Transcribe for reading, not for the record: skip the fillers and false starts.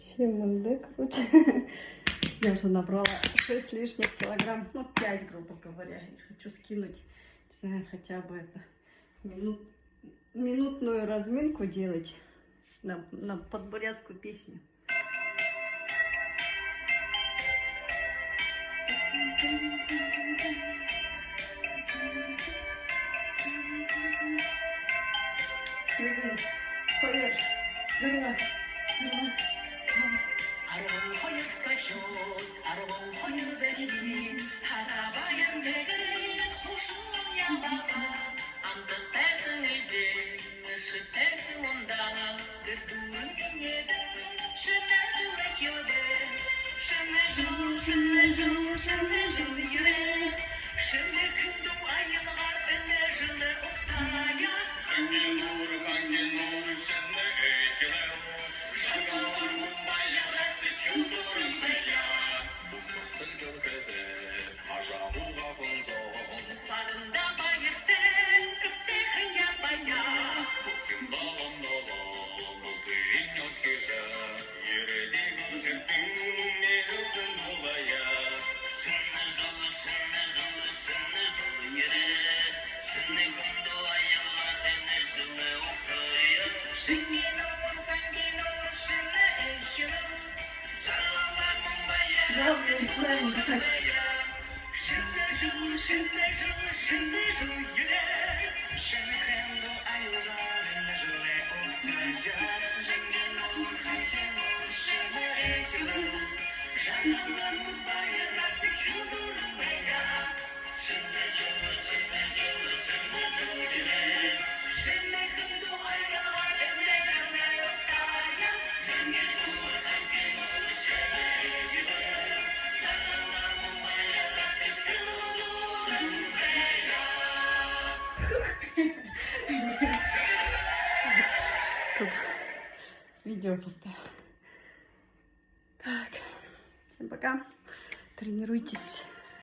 Ще менде, короче. Я уже набрала 6 лишних килограмм, ну 5, грубо говоря. И хочу скинуть, не знаю, хотя бы это минутную разминку делать на подбурятскую песню. Hayır. Durma. Durma. Arabam hayır saçıyor, arabam hayır benim. Arabayım benim, hoşum ya baba. Anta tersin iyice, ışı tersin onda. Gırdurun yedi, şenersin ekildi. Şener yürek. Şener kındım ayın ardına şener oktaya. Hangi nur, şener ekildi. Şakalar mumbaya, rastı çıldırın beya. Bu mısın gölgede, aşağıda bunzon. Farında bayırten, öptekin yapaya. Bugün balon dolu, bugün yok gece. Yürüdü gözüktün, ne hızın olaya. Sönme zolu yere. Sönme kundu ayyalar, denizime oktaya. Şengin olur, fengin olur, şene eşyalım. Şarlalar mumbaya, Biraz правильно дышать. şene yere. Şene kundu ayyalar, denizime oktaya. Şengin olur, fengin olur, şene eşyalım. Şarlalar mumbaya, rastı çıldırmaya. Şene yere. Şene kundu ayyalar, denizime oktaya. Şengin olur, fengin olur, şene eşyalım. Şarlalar mumbaya, rastı çıldırmaya. Тут видео поставила. Так, всем пока. Тренируйтесь.